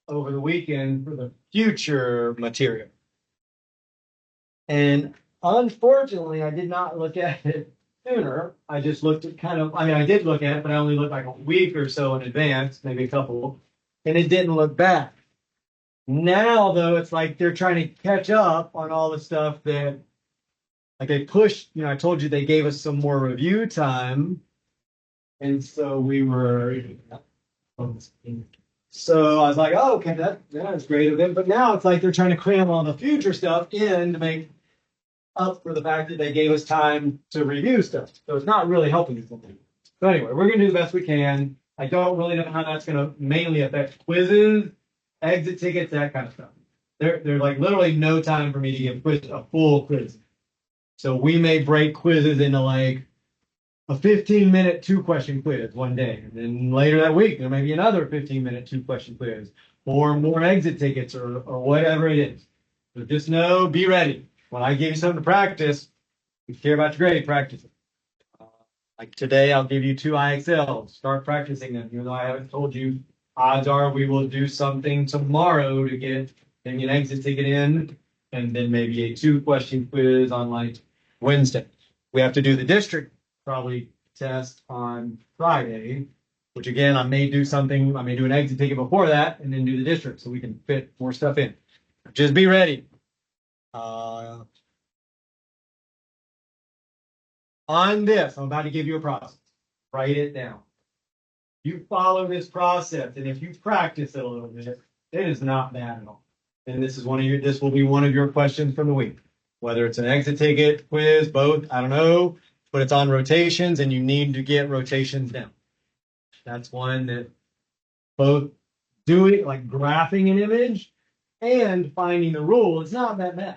over the weekend for the future material. And unfortunately, I did not look at it sooner. I just looked at I did look at it, but I only looked like a week or so in advance, maybe a couple, and it didn't look bad. Now, though, it's like they're trying to catch up on all the stuff that, like they pushed, I told you they gave us some more review time. And so we were, so I was like, oh, okay, that's great of them. But now it's like they're trying to cram all the future stuff in to make up for the fact that they gave us time to review stuff. So it's not really helping us. So anyway, we're going to do the best we can. I don't really know how that's going to mainly affect quizzes, exit tickets, that kind of stuff. There's like literally no time for me to give a full quiz. So we may break quizzes into like a 15-minute 2-question quiz one day. And then later that week, there may be another 15-minute 2-question quiz or more exit tickets or whatever it is. So just know, be ready. When I give you something to practice, if you care about your grade, practice it. Like today, I'll give you 2 IXLs. Start practicing them. Even though I haven't told you, odds are we will do something tomorrow to get maybe an exit ticket in, and then maybe a 2-question quiz on like Wednesday. We have to do the district probably test on Friday, which again, I may do an exit ticket before that and then do the district so we can fit more stuff in. Just be ready. On this, I'm about to give you a process. Write it down. You follow this process, and if you practice it a little bit, it is not bad at all. And this will be one of your questions from the week. Whether it's an exit ticket, quiz, both, I don't know, but it's on rotations, and you need to get rotations down. That's one that both doing like graphing an image and finding the rule. It's not that bad.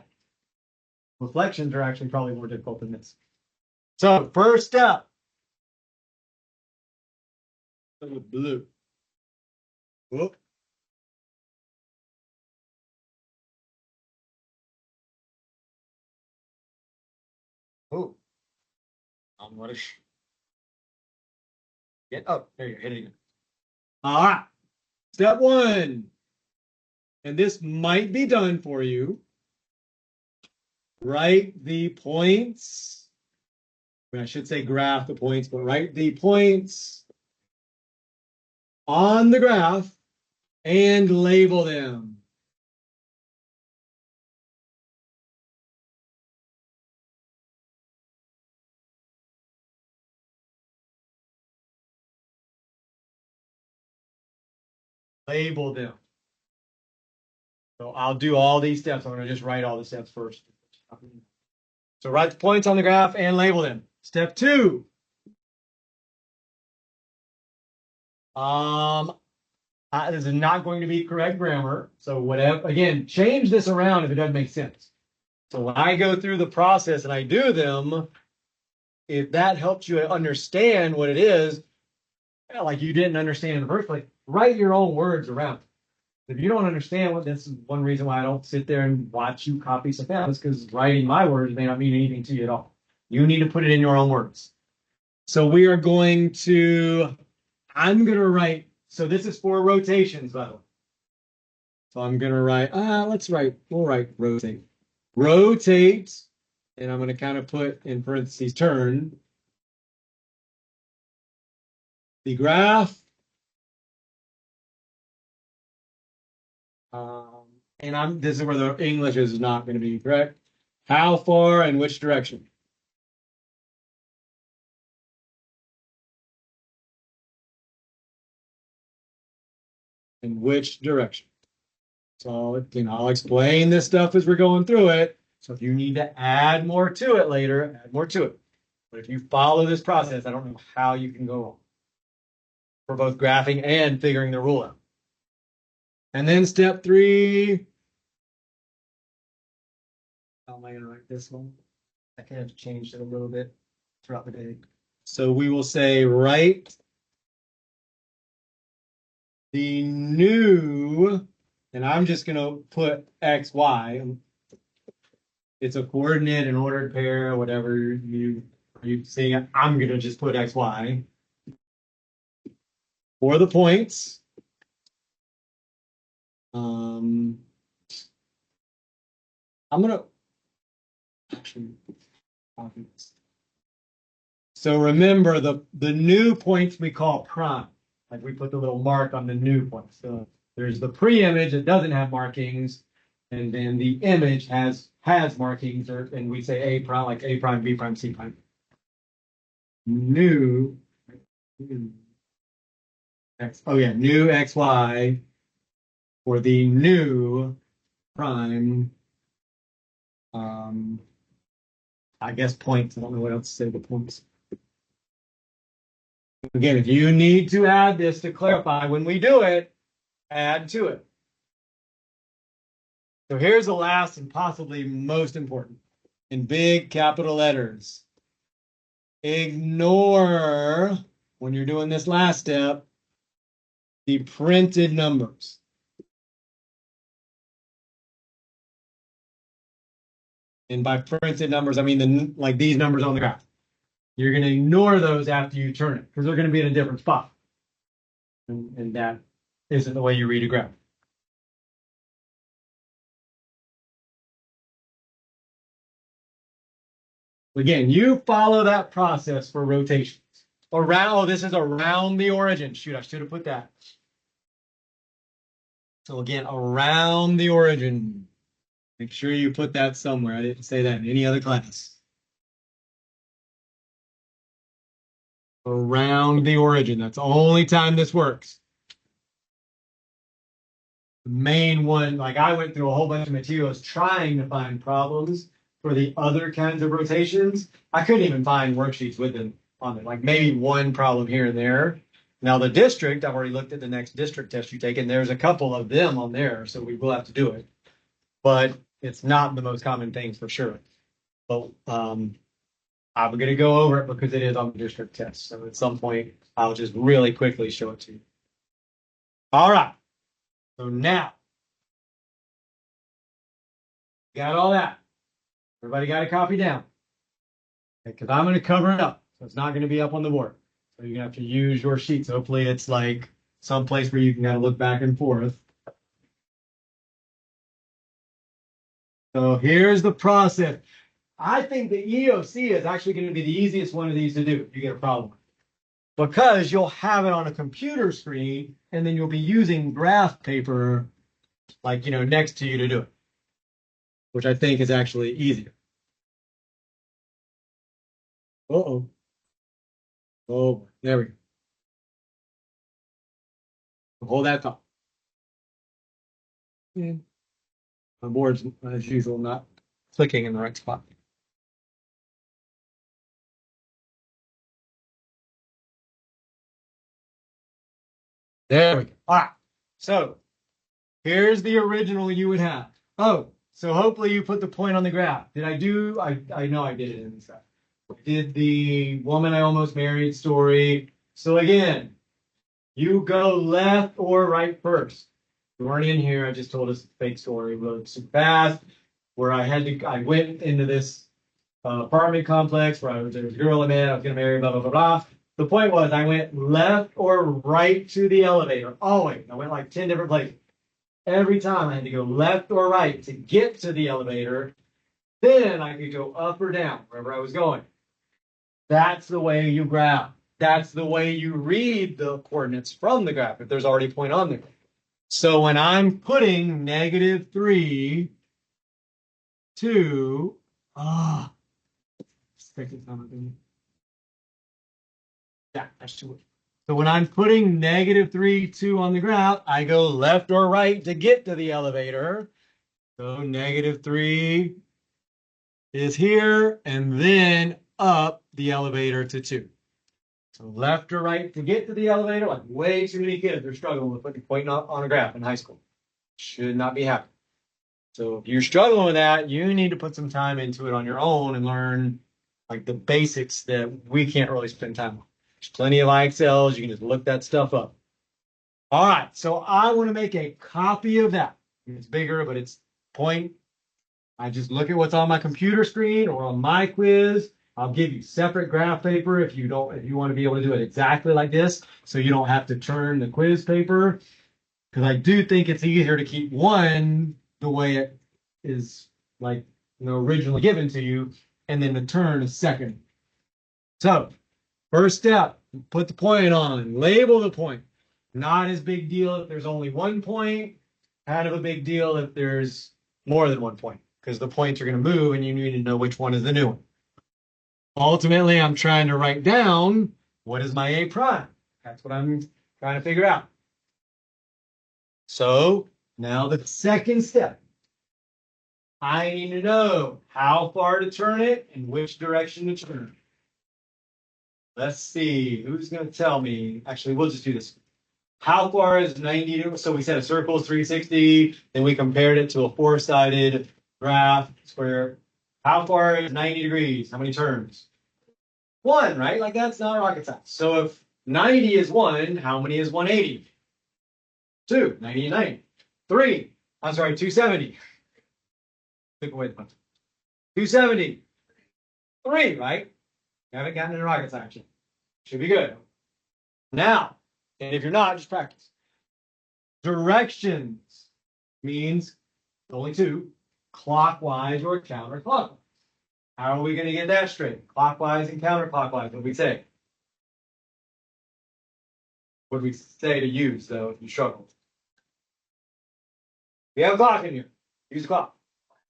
Reflections are actually probably more difficult than this. So first step, blue. Whoop. Oh, I'm gonna get up. There you go. Hit it again. All right. Step 1, and this might be done for you. Write the points. I should say graph the points, but write the points on the graph and label them. Label them. So I'll do all these steps. I'm going to just write all the steps first. So write the points on the graph and label them. Step 2. This is not going to be correct grammar. So whatever, again, change this around if it doesn't make sense. So when I go through the process and I do them, if that helps you understand what it is, like you didn't understand in the first place, write your own words around it. If you don't understand what this is, one reason why I don't sit there and watch you copy stuff out is because writing my words may not mean anything to you at all. You need to put it in your own words. So we are going to, I'm going to write, so this is for rotations, by the way. So I'm going to write, we'll write rotate. Rotate, and I'm going to kind of put in parentheses turn the graph. And this is where the English is not going to be correct. How far and which direction? In which direction? So, I'll explain this stuff as we're going through it. So if you need to add more to it later, add more to it. But if you follow this process, I don't know how you can go wrong for both graphing and figuring the rule out. And then step 3. How am I going to write this one? I kind of changed it a little bit throughout the day. So we will say write the new, and I'm just going to put X, Y. It's a coordinate, an ordered pair, whatever you seeing it. I'm going to just put X, Y for the points. I'm gonna actually copy this. So remember the new points we call prime. Like we put the little mark on the new points. So there's the pre-image that doesn't have markings, and then the image has markings, and we say A prime, like A prime, B prime, C prime. New X, oh yeah, new XY for the new prime. I guess points. I don't know what else to say but points. Again, if you need to add this to clarify when we do it, add to it. So here's the last and possibly most important. In big capital letters, ignore, when you're doing this last step, the printed numbers. And by printed numbers, I mean like these numbers on the graph. You're going to ignore those after you turn it because they're going to be in a different spot. And that isn't the way you read a graph. Again, you follow that process for rotations. Around, oh, this is around the origin. Shoot, I should have put that. So again, around the origin. Make sure you put that somewhere. I didn't say that in any other class. Around the origin. That's the only time this works. The main one, like I went through a whole bunch of materials trying to find problems for the other kinds of rotations. I couldn't even find worksheets with them on it. Like maybe one problem here and there. Now the district, I've already looked at the next district test you take, and there's a couple of them on there, so we will have to do it. But it's not the most common thing for sure. But I'm going to go over it because it is on the district test. So at some point, I'll just really quickly show it to you. All right. So now, got all that. Everybody got a copy down? Because I'm going to cover it up. So it's not going to be up on the board. So you're going to have to use your sheets. Hopefully it's like someplace where you can kind of look back and forth. So here's the process. I think the EOC is actually going to be the easiest one of these to do if you get a problem. Because you'll have it on a computer screen and then you'll be using graph paper like, next to you to do it, which I think is actually easier. Uh-oh. Oh, there we go. Hold that thought. Yeah. My board's, as usual, not clicking in the right spot. There we go. All right. So here's the original you would have. Oh, so hopefully you put the point on the graph. Did I do? I know I did it in the stuff. Did the woman I almost married story. So again, you go left or right first. We weren't in here. I just told us a fake story, really super fast, where I went into this apartment complex where there was a girl I met, I was going to marry, blah, blah, blah, blah. The point was I went left or right to the elevator. Always. I went like 10 different places. Every time I had to go left or right to get to the elevator. Then I could go up or down wherever I was going. That's the way you graph. That's the way you read the coordinates from the graph if there's already a point on there. So when I'm putting -3, 2, yeah, that's too. So when I'm putting -3, 2 on the graph, I go left or right to get to the elevator. So -3 is here, and then up the elevator to 2. So left or right to get to the elevator, like way too many kids are struggling with putting point on a graph in high school. Should not be happening. So if you're struggling with that, you need to put some time into it on your own and learn like the basics that we can't really spend time on. There's plenty of IXLs. You can just look that stuff up. All right. So I want to make a copy of that. It's bigger, but it's point. I just look at what's on my computer screen or on my quiz. I'll give you separate graph paper if you want to be able to do it exactly like this, so you don't have to turn the quiz paper. because I do think it's easier to keep one the way it is, like, originally given to you, and then to turn a second. So first step, put the point on, label the point. Not as big deal if there's only one point, kind of a big deal if there's more than one point, because the points are going to move and you need to know which one is the new one. Ultimately, I'm trying to write down what is my A prime. That's what I'm trying to figure out. So now the second step, I need to know how far to turn it and which direction to turn. Let's see, who's going to tell me? Actually, we'll just do this. How far is 90? So we said a circle is 360, then we compared it to a four-sided graph, square. How far is 90 degrees? How many turns? One, right? Like, that's not rocket science. So if 90 is one, how many is 180? Two, 90 and 90. Three, I'm sorry, 270. Took away the punch. 270. Three, right? You haven't gotten into rocket science yet. Should be good. Now, and if you're not, just practice. Directions means only two, clockwise or counterclockwise. How are we going to get that straight? Clockwise and counterclockwise, what we say? What do we say to use, though, if you struggle? We have a clock in here. Use the clock.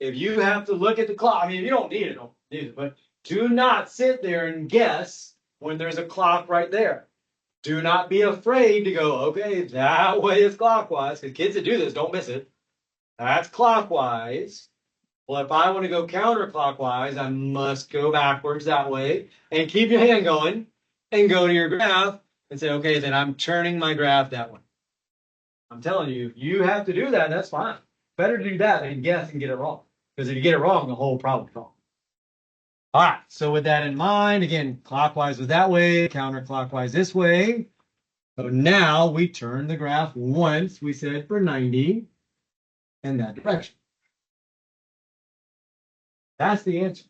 If you have to look at the clock, I mean, if you don't need it, don't use it, but do not sit there and guess when there's a clock right there. Do not be afraid to go, okay, that way is clockwise, because kids that do this don't miss it. That's clockwise. Well, if I want to go counterclockwise, I must go backwards that way and keep your hand going and go to your graph and say, okay, then I'm turning my graph that way. I'm telling you, if you have to do that, that's fine. Better to do that than guess and get it wrong. Because if you get it wrong, the whole problem's wrong. All right, so with that in mind, again, clockwise was that way, counterclockwise this way. So now we turn the graph once, we said for 90, in that direction. That's the answer.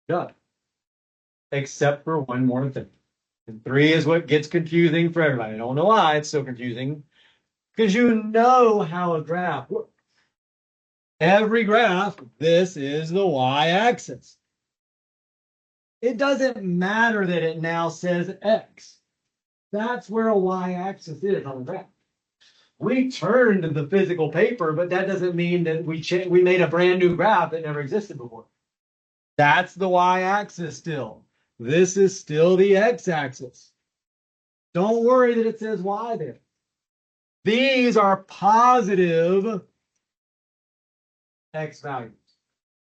Done. Except for one more thing. And 3 is what gets confusing for everybody. I don't know why it's so confusing. Because you know how a graph works. Every graph, this is the y-axis. It doesn't matter that it now says x. That's where a y-axis is on the graph. We turned the physical paper, but that doesn't mean that we made a brand new graph that never existed before. That's the y-axis still. This is still the x-axis. Don't worry that it says y there. These are positive x values.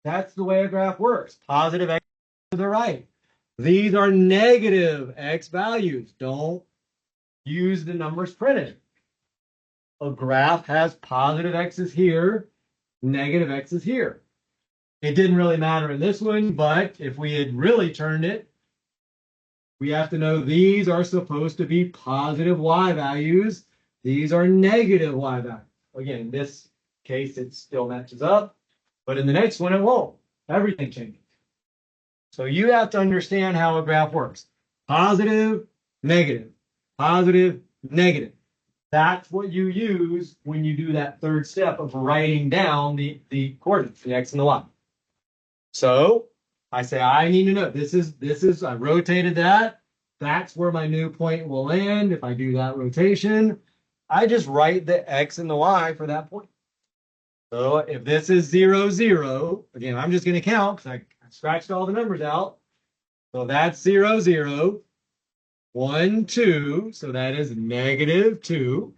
That's the way a graph works. Positive x to the right. These are negative x values. Don't use the numbers printed. A graph has positive x's here, negative x's here. It didn't really matter in this one, but if we had really turned it, we have to know these are supposed to be positive y values. These are negative y values. Again, in this case, it still matches up, but in the next one, it won't. Everything changes. So you have to understand how a graph works. Positive, negative, positive, negative. That's what you use when you do that third step of writing down the coordinates, the x and the y. So I say, I need to know, this is, I rotated that. That's where my new point will land. If I do that rotation, I just write the x and the y for that point. So if this is 0, 0, again, I'm just going to count because I scratched all the numbers out. So that's 0, 0, 1, 2. So that is negative 2.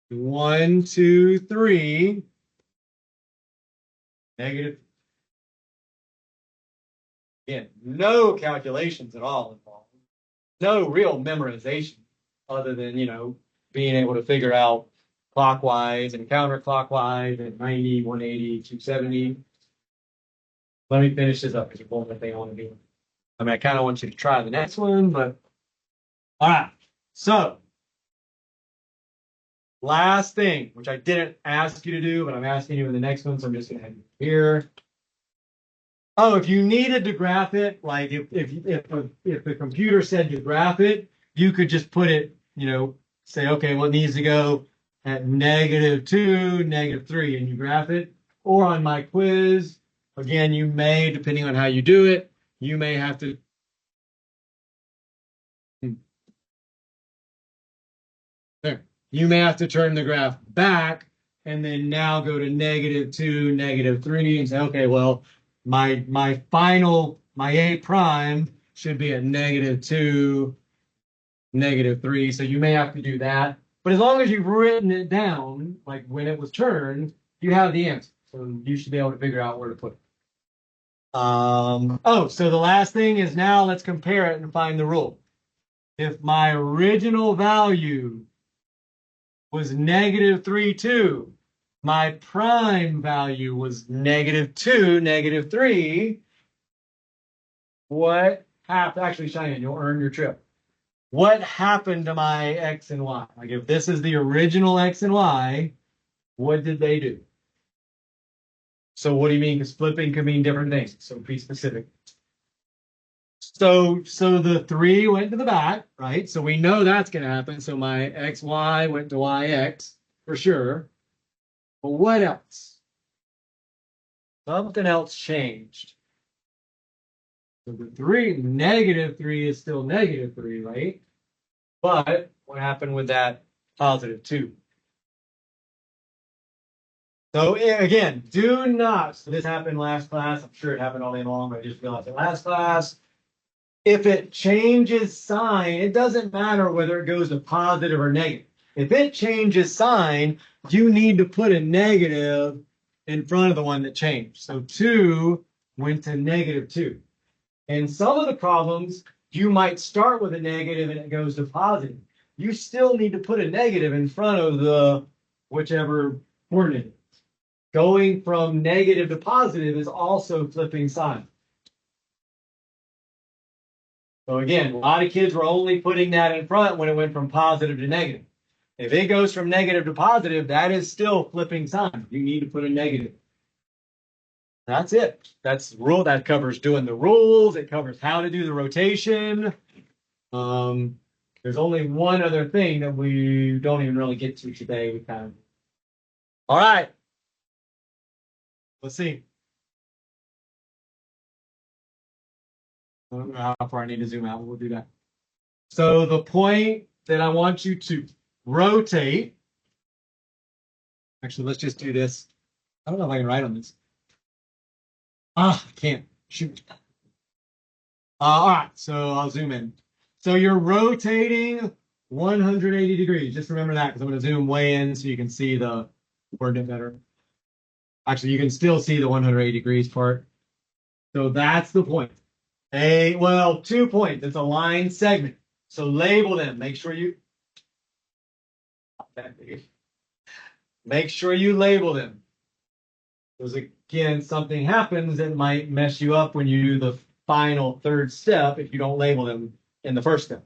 1, 2, 3. Negative. Again, no calculations at all involved. No real memorization other than, being able to figure out clockwise and counterclockwise and 90, 180, 270. Let me finish this up because it's one thing I want to do. I mean, I kind of want you to try the next one, but all right. So last thing, which I didn't ask you to do, but I'm asking you in the next one, so I'm just going to have you here. Oh, if you needed to graph it, like if the computer said to graph it, you could just put it, say, okay, well, it needs to go at -2, -3, and you graph it. Or on my quiz, again, you may, depending on how you do it, you may have to. There. You may have to turn the graph back and then now go to -2, -3 and say, okay, well, my final, my A prime should be at -2, -3. So you may have to do that. But as long as you've written it down, like when it was turned, you have the answer. So you should be able to figure out where to put it. Oh, so the last thing is now let's compare it and find the rule. If my original value was -3, 2. My prime value was -2, -3. What happened? Actually, Cheyenne, you'll earn your trip. What happened to my X and Y? Like if this is the original X and Y, what did they do? So what do you mean? Because flipping could mean different things. So be specific. So the 3 went to the back, right? So we know that's going to happen. So my XY went to YX for sure. But what else? Something else changed. So the 3, -3 is still -3, right? But what happened with that +2? So again, do not. So this happened last class. I'm sure it happened all day long, but I just realized it last class. If it changes sign, it doesn't matter whether it goes to positive or negative. If it changes sign, you need to put a negative in front of the one that changed. So 2 went to -2. And some of the problems, you might start with a negative and it goes to positive. You still need to put a negative in front of the whichever coordinate. Going from negative to positive is also flipping sign. So again, a lot of kids were only putting that in front when it went from positive to negative. If it goes from negative to positive, that is still flipping sign. You need to put a negative. That's it. That's the rule. That covers doing the rules. It covers how to do the rotation. There's only one other thing that we don't even really get to today. We kind of. All right. Let's see. I don't know how far I need to zoom out, but we'll do that. So the point that I want you to rotate. Actually, let's just do this. I don't know if I can write on this. I can't. Shoot. All right. So I'll zoom in. So you're rotating 180 degrees. Just remember that because I'm going to zoom way in so you can see the coordinate better. Actually, you can still see the 180 degrees part. So that's the point. Well, 2 points. It's a line segment. So label them. Make sure you label them. Because again, something happens that might mess you up when you do the final third step if you don't label them in the first step.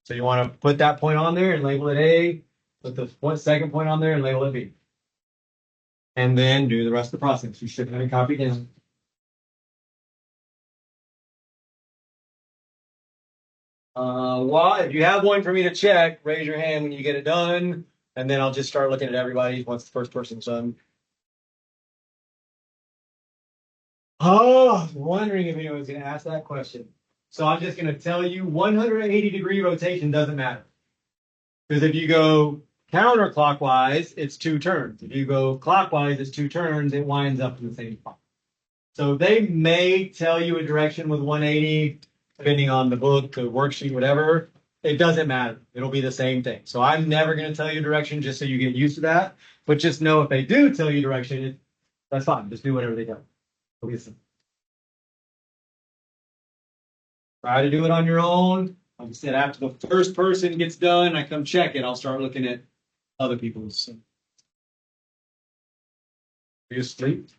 So you want to put that point on there and label it A, put the second point on there and label it B. And then do the rest of the process. You should have it copied down. Well, if you have one for me to check, raise your hand when you get it done, and then I'll just start looking at everybody once the first person's done. Oh, I was wondering if anyone was going to ask that question. So I'm just going to tell you 180-degree rotation doesn't matter. Because if you go counterclockwise, it's 2 turns. If you go clockwise, it's 2 turns. It winds up in the same spot. So they may tell you a direction with 180, depending on the book, the worksheet, whatever. It doesn't matter. It'll be the same thing. So I'm never going to tell you direction just so you get used to that. But just know if they do tell you direction, that's fine. Just do whatever they tell you. Try to do it on your own. Like I said, after the first person gets done, I come check it. I'll start looking at other people's. So. Are you asleep?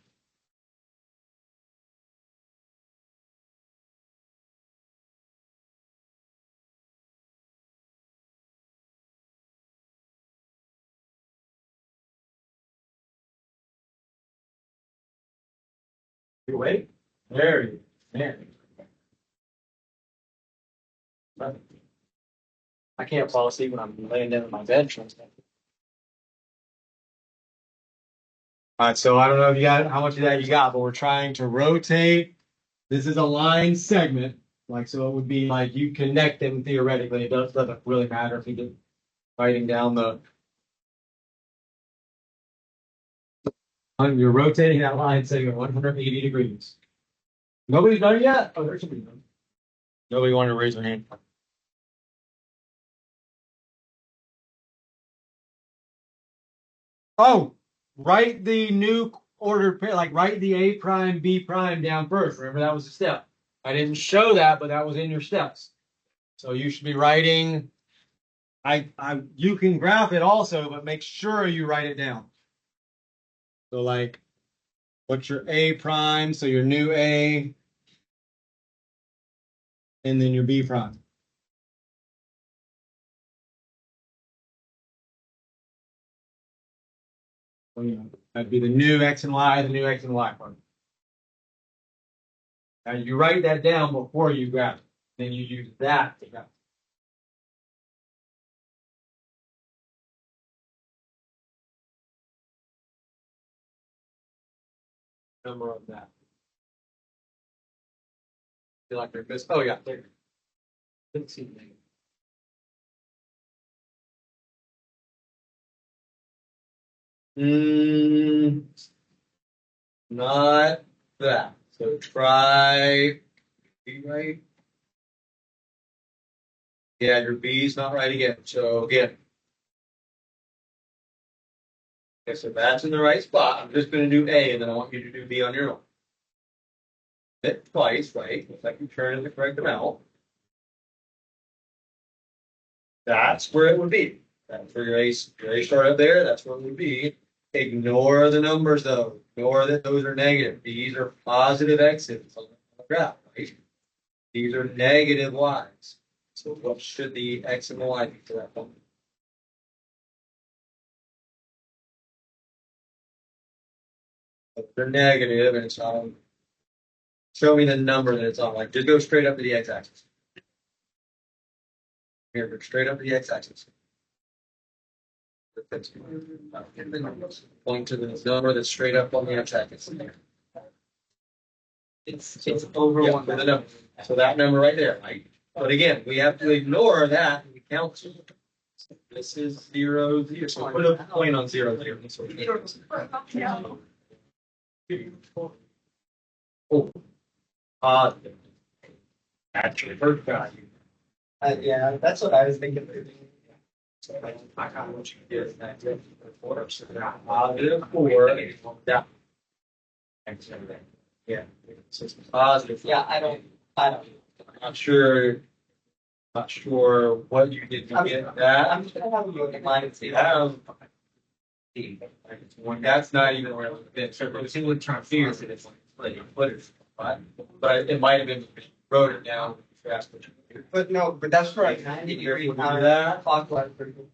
You awake? There you go. There. I can't fall asleep when I'm laying down in my bed. All right, so I don't know if you got how much of that you got, but we're trying to rotate. This is a line segment, like so it would be like you connect them theoretically. It doesn't really matter if you get writing down the. You're rotating that line segment 180 degrees. Nobody's done it yet? Oh, there's somebody done. Nobody wanted to raise their hand. Oh, write the new ordered pair, like write the A prime, B prime down first. Remember that was a step. I didn't show that, but that was in your steps. So you should be writing. You can graph it also, but make sure you write it down. So like, what's your A prime? So your new A, and then your B prime. Well, that'd be the new X and Y, the new X and Y part. Now you write that down before you graph it. Then you use that to graph it. Number of that. Feel like they're missing. Oh yeah, there. Didn't see the name. Not that. So try B right. Yeah, your B is not right again. So again, okay, so that's in the right spot. I'm just going to do A, and then I want you to do B on your own. Hit twice, right? Looks like you turn in the correct amount. That's where it would be. That's where your A start up there. That's where it would be. Ignore the numbers though. Ignore that those are negative. These are positive X's on the graph, right? These are negative Y's. So what should the X and the Y be for that one? If they're negative and it's on, show me the number that it's on. Like just go straight up to the X-axis. Here, go straight up to the X-axis. Point to the number that's straight up on the X-axis. It's over one. The number. So that number right there, right? But again, we have to ignore that and we count to. This is 0, 0. So put a point on 0, 0. Oh, actually, first value. Yeah, that's what I was thinking. So I got what you did. So positive 4. Yeah. Yeah. So it's positive. Yeah, I don't. I'm not sure what you did to get that. I'm just gonna have a look at mine and see. That's not even where it was. So it's in trying to figure it. It's like footers, but it might have been wrote it down fast. But no, but that's for a 90-degree clockwise version.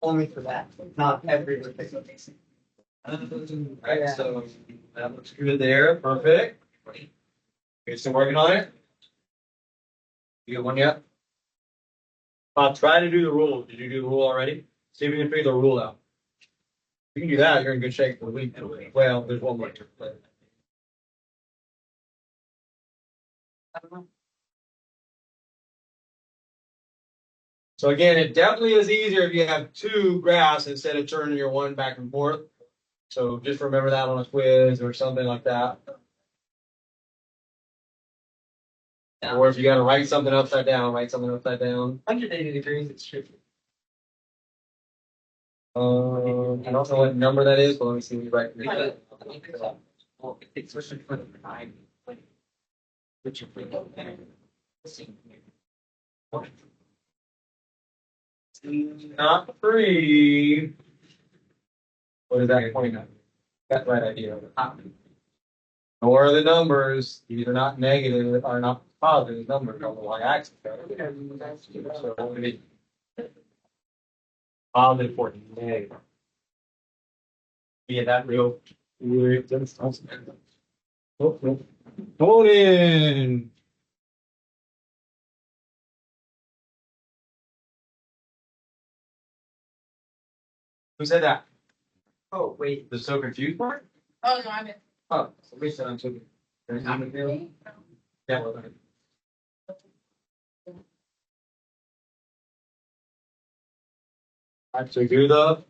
Only for that, not every rotation. Right, so that looks good there. Perfect. You're still working on it? You got one yet? Try to do the rule. Did you do the rule already? See if you can figure the rule out. If you can do that, you're in good shape for the week. Well, there's one more to play. I don't know. So again, it definitely is easier if you have two graphs instead of turning your one back and forth. So just remember that on a quiz or something like that. Yeah. Or if you got to write something upside down, write something upside down. 180 degrees, it's tricky. I don't know what number that is, but let me see what you write. Not 3. What is that pointing at? That's the right idea. Nor the numbers. These are not negative, are not positive numbers on the y-axis. So what would it be? Positive 14. Negative. Yeah, that real. Oh, no. Hold in. Who said that? Oh, wait. The so confused part? Oh, no, I meant. Oh, somebody said I'm so confused. Yeah, well, okay. All right, so do the,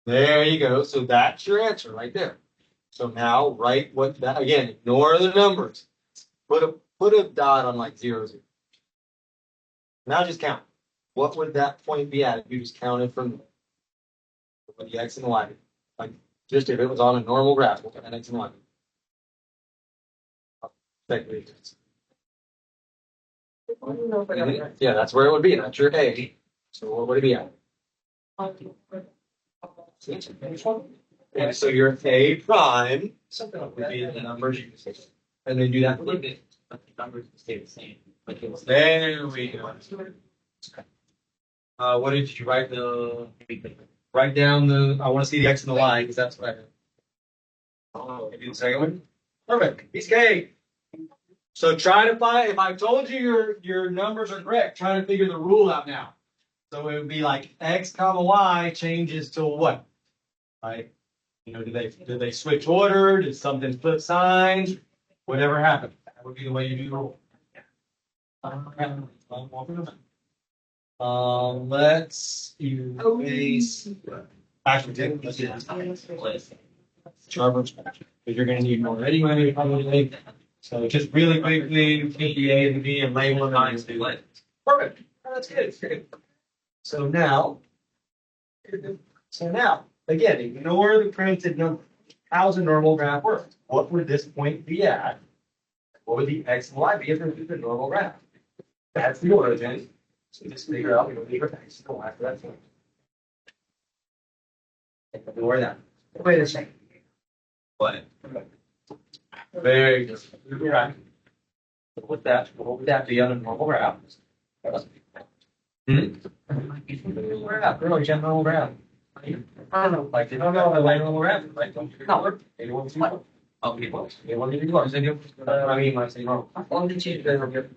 there you go. So that's your answer right there. So now write what that, again, ignore the numbers. Put a dot on like 0, 0. Now just count. What would that point be at if you just counted from with the X and the Y? Like just if it was on a normal graph, what kind of X and Y? Technically. Yeah, that's where it would be. That's your A. So what would it be at? And so your A prime would be the numbers you say. And then do that with it. But the numbers stay the same. Like it was There we go. What did you write write down the, I want to see the X and the Y because that's what I have. Oh, you do the second one? Perfect. Piece of cake. So try to find, if I told you your numbers are correct, try to figure the rule out now. So it would be like X comma Y changes to what? Right? You know, did they switch order? Did something flip signs? Whatever happened. That would be the way you do the rule. Let's erase. Actually, let's do this. Because you're going to need more anyway, probably. So just really quickly, take the A and the B and label them. Perfect. Oh, that's good. That's good. So now, again, ignore the printed number. How's a normal graph work? What would this point be at? What would the X and Y be if it was a normal graph? That's the origin. So just figure out what the X and Y for that point. Ignore that. Wait a second. What? Very good. You're right. What would that be on a normal graph? Normal graph. Really, just normal graph. I don't know. Like, they don't know the way normal graph. Like, don't you know? They want to know. Okay, well, they want to do it. I mean, I say normal. Well, did you do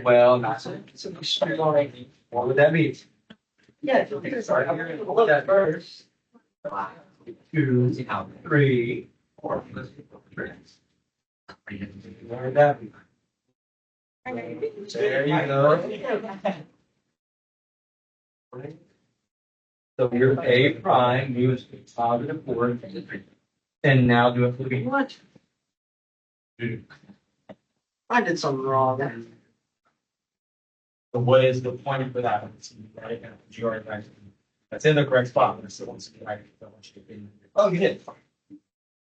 well, not so. What would that be? Yeah, sorry. I'm going to look at that first. 2, 3, 4. Where would that be? There you go. So your A prime moves to positive 4. And now do it for B. What? I did something wrong. So what is the point for that? Right now, you already got it. That's in the correct spot, but I still want to see right. Oh, you did.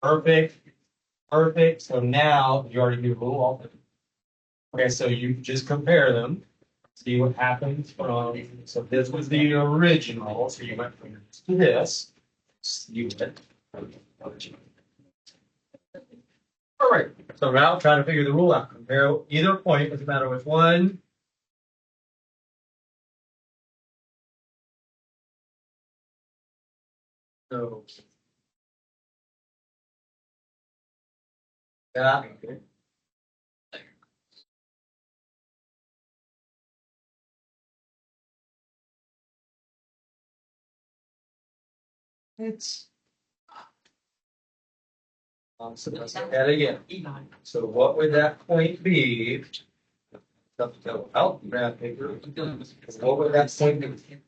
Perfect. Perfect. So now you already do rule all of them. Okay, so you just compare them. See what happens from. So this was the original. So you went from this to this. You went. All right. So now try to figure the rule out. Compare either point, doesn't matter which one. So yeah. Okay. It's so let's look at it again. So what would that point be? Oh, graph paper. What would that point be?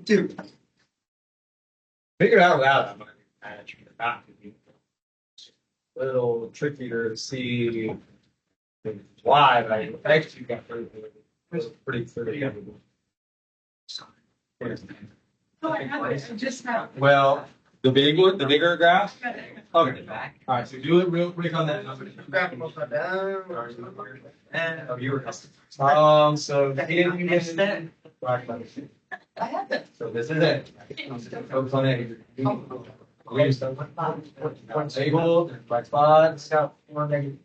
Dude, Figure it out loud. I'm not a little trickier to see why, but I actually got pretty clear. Oh, I have it. I just have. Well, the big one, the bigger graph. Okay. All back. right. So do it real quick on that number. grab them upside down. Oh, you were. So You missed that. I have that. So this is it. Focus on it. We just done one table, black spots. One negative.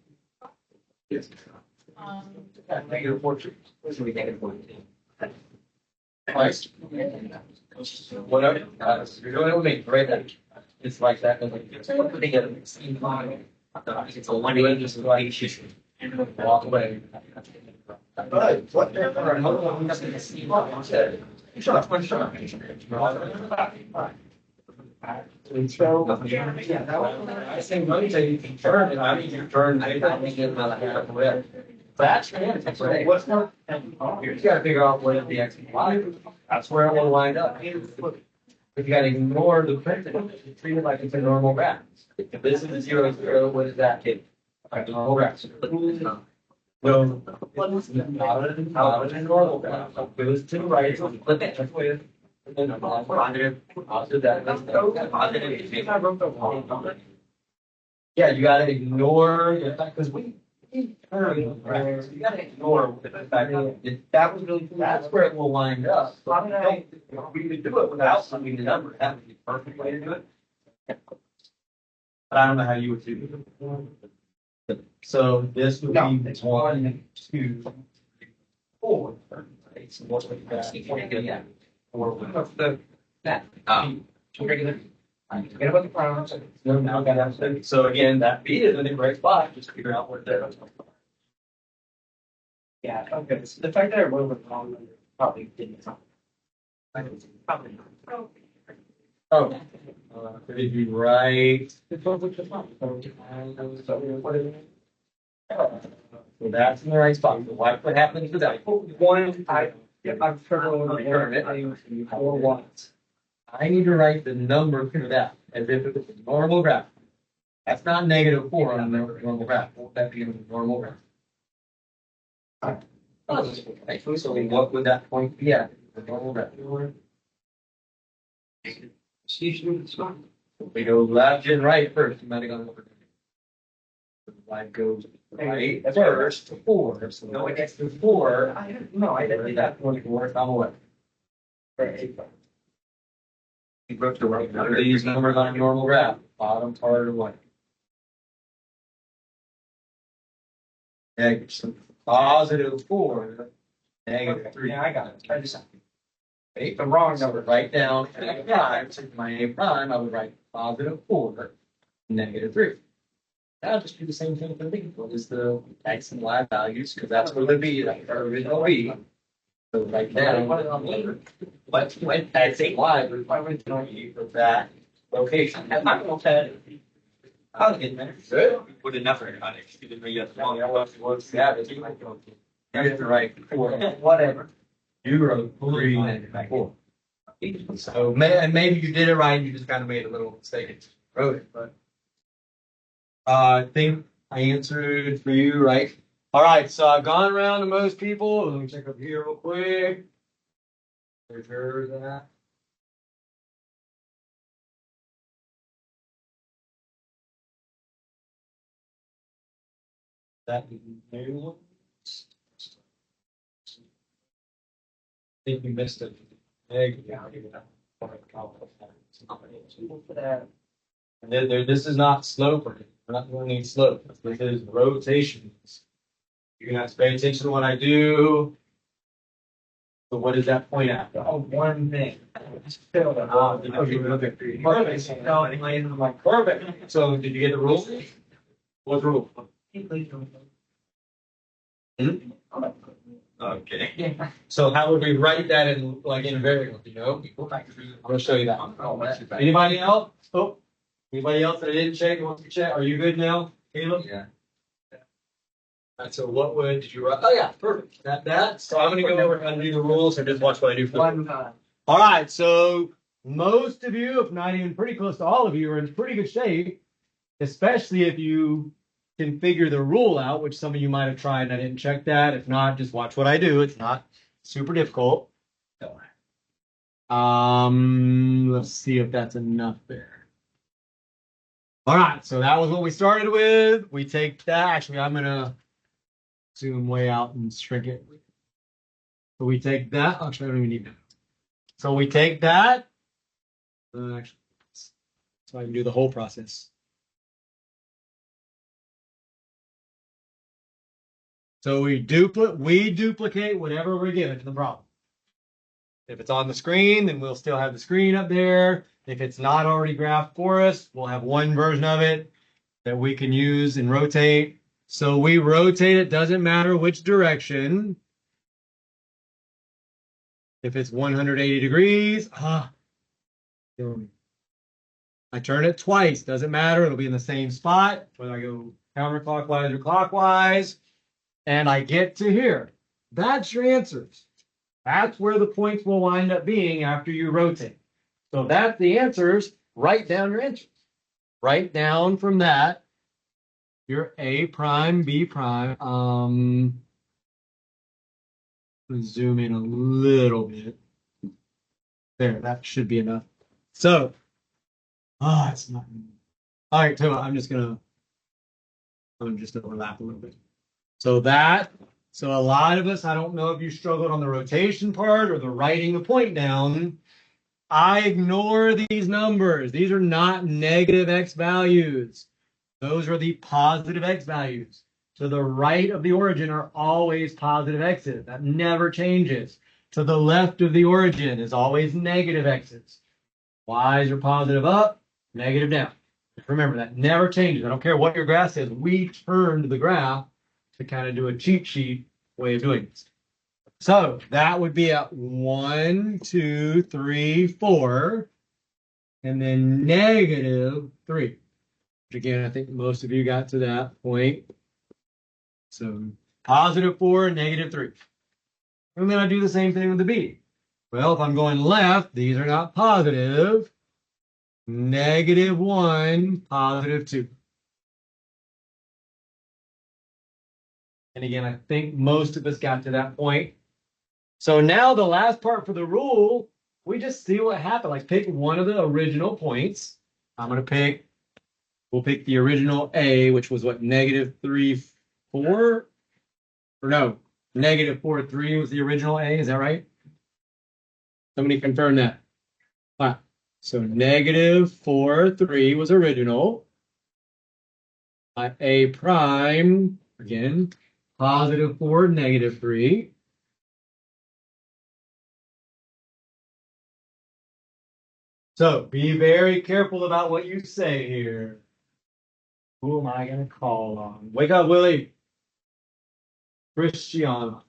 Yes. Negative 14. So we negative 14. Twice. Whatever. You're doing it with me, right there. It's like that. It's a 1 inch. Just like walk away. I say rotate, you can turn it, I mean, you turn. That's right. What's not? You gotta figure out where the X and Y, that's where it will wind up. If you gotta ignore the print, treat it like it's a normal graph. If this is a 0, 0, what is that? A normal graph. No, it's not a normal graph. So it goes to the right, so flip it, that's the way it. And then positive, that, let's go, positive. Yeah, you gotta ignore the fact, because we. You gotta ignore the fact that was really, that's where it will wind up. We could do it without summing the number, that would be the perfect way to do it. But I don't know how you would do it. So this would be 1, 2, 4. Right? So what's the or what's the that? Regular. Forget about the pronouns. No, now I got to. So again, that B is in the correct spot. Just figure out what there is. Yeah. Okay. So the fact that I wrote it wrong probably didn't help. Probably not. Oh. Did you write? So that's in the right spot. So what happens to that? One, I'm turning it. 4 ones. I need to write the number for that as if it was a normal graph. That's not -4 on a normal graph. Won't that be a normal graph? Okay, so what would that point be at? The normal graph. We go left and right first. You might have gone over. Y goes right first to 4. So no, it gets to 4. I didn't do that. 4. I'm away. You wrote the right number. These numbers on a normal graph. Bottom part of what? +4, -3. Yeah, I got it. Try this out. Okay, the wrong number. Write down A prime. So my A prime, I would write +4, -3. Now just do the same thing for B. What is the X and Y values? Because that's where the B is, our original B. So right now, let's went X and Y, but if I went to B for that location, I'm not going to tell you. I'll get there. Good. Put a number on it. You didn't get the wrong. Yeah, but you have to write 4. Whatever. You wrote 3 and 4. So maybe you did it right. You just kind of made a little mistake and wrote it, but. I think I answered for you, right? All right, so I've gone around to most people. Let me check up here real quick. Where's yours at? That new one? I think we missed it. And then this is not slope. We're not doing any slope. This is rotations. You're gonna have to pay attention to what I do. So what does that point at? Oh, one thing. Perfect. So did you get the rule? What rule? Okay. So how would we write that in variable? You know? I'm gonna show you that. Anybody else? Oh. Anybody else that I didn't check wants to check? Are you good now, Caleb? Yeah. All right, so what did you write? Oh yeah, perfect. That. So I'm gonna go over and do the rules and just watch what I do for one time. All right, so most of you, if not even pretty close to all of you, are in pretty good shape, especially if you can figure the rule out, which some of you might have tried and I didn't check that. If not, just watch what I do. It's not super difficult. Let's see if that's enough there. All right, so that was what we started with. We take that. Actually, I'm going to zoom way out and shrink it. So we take that. Actually, I don't even need that. So we take that. Actually, so I can do the whole process. So we duplicate whatever we're given to the problem. If it's on the screen, then we'll still have the screen up there. If it's not already graphed for us, we'll have one version of it that we can use and rotate. So we rotate it, doesn't matter which direction. If it's 180 degrees, killing me. I turn it twice, doesn't matter. It'll be in the same spot, whether I go counterclockwise or clockwise, and I get to here. That's your answers. That's where the points will wind up being after you rotate. So that's the answers. Write down your answers. Write down from that your A prime, B prime. Zoom in a little bit. There, that should be enough. So, it's not. All right, so I'm just overlap a little bit. So a lot of us, I don't know if you struggled on the rotation part or the writing the point down. I ignore these numbers. These are not negative x values. Those are the positive x values. To the right of the origin are always positive x's. That never changes. To the left of the origin is always negative x's. Y's are positive up, negative down. Remember, that never changes. I don't care what your graph says. We turned the graph to kind of do a cheat sheet way of doing this. So that would be at 1, 2, 3, 4, and then -3. Which again, I think most of you got to that point. So +4, -3. And then I do the same thing with the B. Well, if I'm going left, these are not positive. -1, +2. And again, I think most of us got to that point. So now the last part for the rule, we just see what happened. Like pick one of the original points. We'll pick the original A, which was what, -3, 4? Or no, -4, 3 was the original A. Is that right? Somebody confirm that. All right. So -4, 3 was original. My A prime, again, +4, -3. So be very careful about what you say here. Who am I going to call on? Wake up, Willie. Christiana.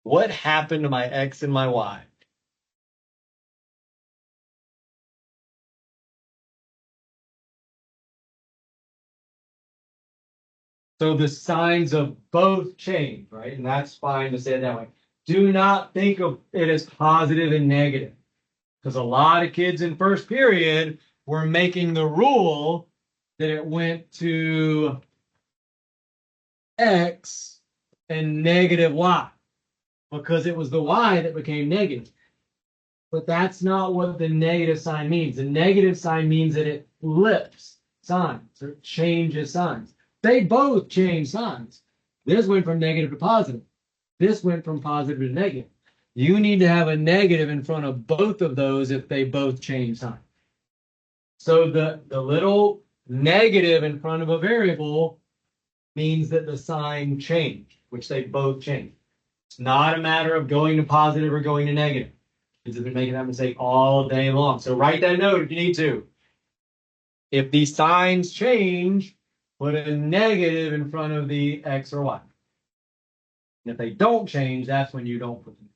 What happened to my X and my Y? So the signs of both change, right? And that's fine to say it that way. Do not think of it as positive and negative, because a lot of kids in first period were making the rule that it went to X and -Y because it was the Y that became negative. But that's not what the negative sign means. The negative sign means that it flips signs or changes signs. They both change signs. This went from negative to positive. This went from positive to negative. You need to have a negative in front of both of those if they both change sign. So the little negative in front of a variable means that the sign changed, which they both changed. It's not a matter of going to positive or going to negative. Kids have been making that mistake all day long. So write that note if you need to. If the signs change, put a negative in front of the X or Y. And if they don't change, that's when you don't put them.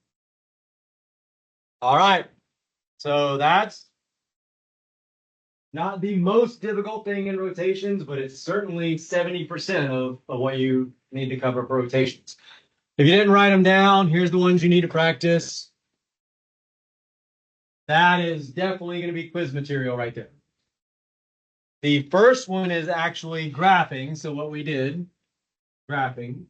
All right. So that's not the most difficult thing in rotations, but it's certainly 70% of what you need to cover for rotations. If you didn't write them down, here's the ones you need to practice. That is definitely going to be quiz material right there. The first one is actually graphing. So what we did, graphing.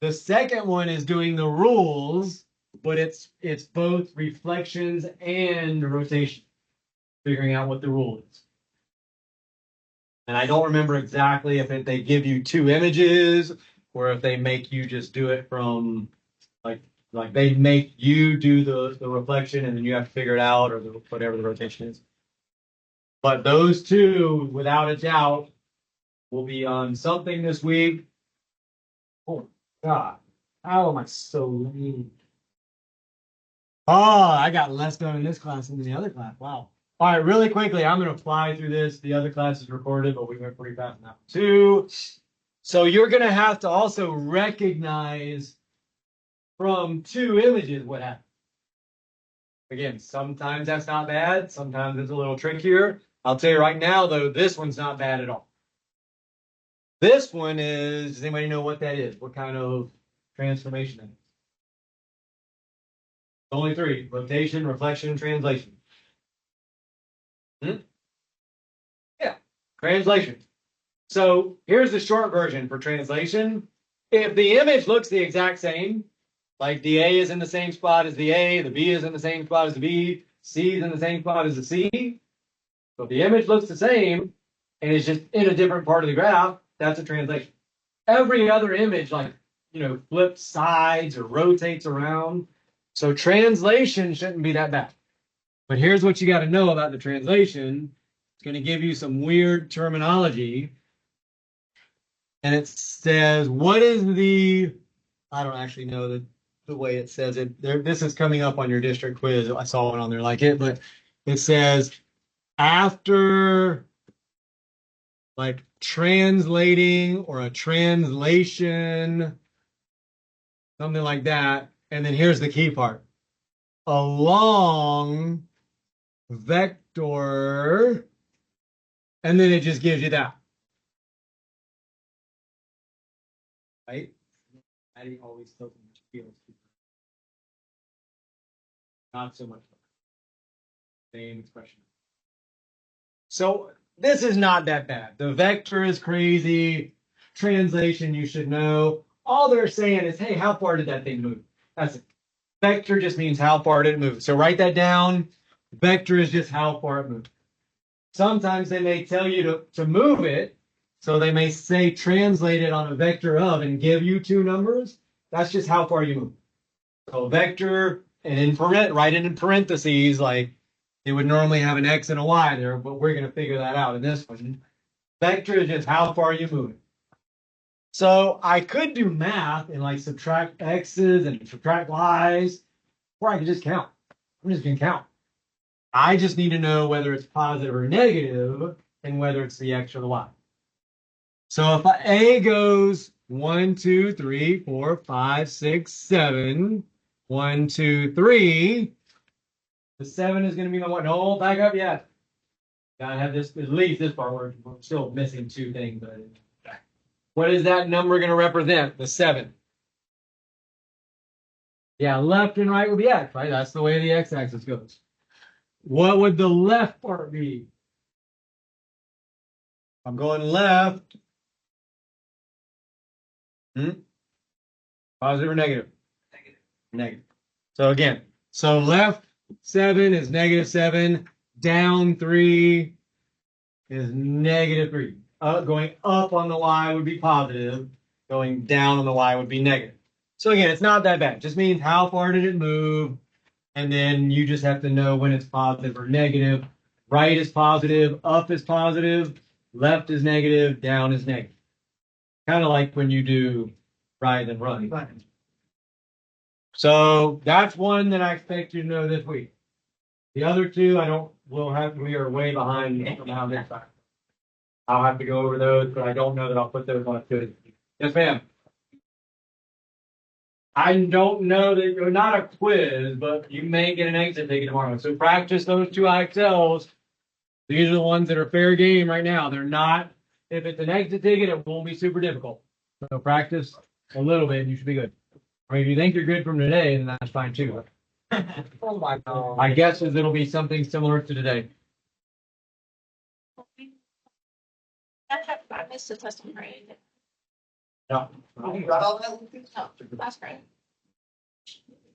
The second one is doing the rules, but it's both reflections and rotation, figuring out what the rule is. And I don't remember exactly if they give you two images or if they make you just do it from like they make you do the reflection and then you have to figure it out or whatever the rotation is. But those two, without a doubt, will be on something this week. Oh God, how am I so lame? Oh, I got less done in this class than in the other class. Wow. All right, really quickly, I'm going to fly through this. The other class is recorded, but we went pretty fast on that one too. So you're going to have to also recognize from two images what happened. Again, sometimes that's not bad. Sometimes it's a little trickier. I'll tell you right now, though, this one's not bad at all. This one is, does anybody know what that is? What kind of transformation that is? Only three: rotation, reflection, translation. Yeah, translation. So here's the short version for translation. If the image looks the exact same, like the A is in the same spot as the A, the B is in the same spot as the B, C is in the same spot as the C. So if the image looks the same and it's just in a different part of the graph, that's a translation. Every other image, like, flips sides or rotates around. So translation shouldn't be that bad. But here's what you got to know about the translation. It's going to give you some weird terminology. And it says, what is the, I don't actually know the way it says it. This is coming up on your district quiz. I saw one on there like it, but it says after like translating or a translation, something like that. And then here's the key part. Along vector, and then it just gives you that. Right? Adding always tells me fields. Not so much. Same expression. So this is not that bad. The vector is crazy. Translation you should know. All they're saying is, hey, how far did that thing move? That's it. Vector just means how far did it move. So write that down. Vector is just how far it moved. Sometimes they may tell you to move it. So they may say translate it on a vector of and give you two numbers. That's just how far you move. So vector, and write it in parentheses, like it would normally have an X and a Y there, but we're going to figure that out in this one. Vector is just how far you move it. So I could do math and like subtract X's and subtract Y's, or I could just count. I'm just going to count. I just need to know whether it's positive or negative and whether it's the X or the Y. So if A goes 1, 2, 3, 4, 5, 6, 7, 1, 2, 3, the 7 is going to be the one. No, back up yet. Gotta have this, at least this part where we're still missing two things. But what is that number going to represent? The 7. Yeah, left and right would be X, right? That's the way the X-axis goes. What would the left part be? I'm going left. Positive or negative? Negative. Negative. So again, left 7 is -7. Down 3 is -3. Going up on the Y would be positive. Going down on the Y would be negative. So again, it's not that bad. It just means how far did it move? And then you just have to know when it's positive or negative. Right is positive, up is positive, left is negative, down is negative. Kind of like when you do right and run. So that's one that I expect you to know this week. The other two, we are way behind from now next time. I'll have to go over those, but I don't know that I'll put those on a quiz. Yes, ma'am. I don't know that you're not a quiz, but you may get an exit ticket tomorrow. So practice those two IXLs. These are the ones that are fair game right now. They're not, if it's an exit ticket, it won't be super difficult. So practice a little bit and you should be good. I mean, if you think you're good from today, then that's fine too. Oh my God. My guess is it'll be something similar to today. I missed the testing grade. No. You got all that? No, last grade.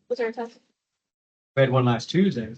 Was there a test? We had one last Tuesday.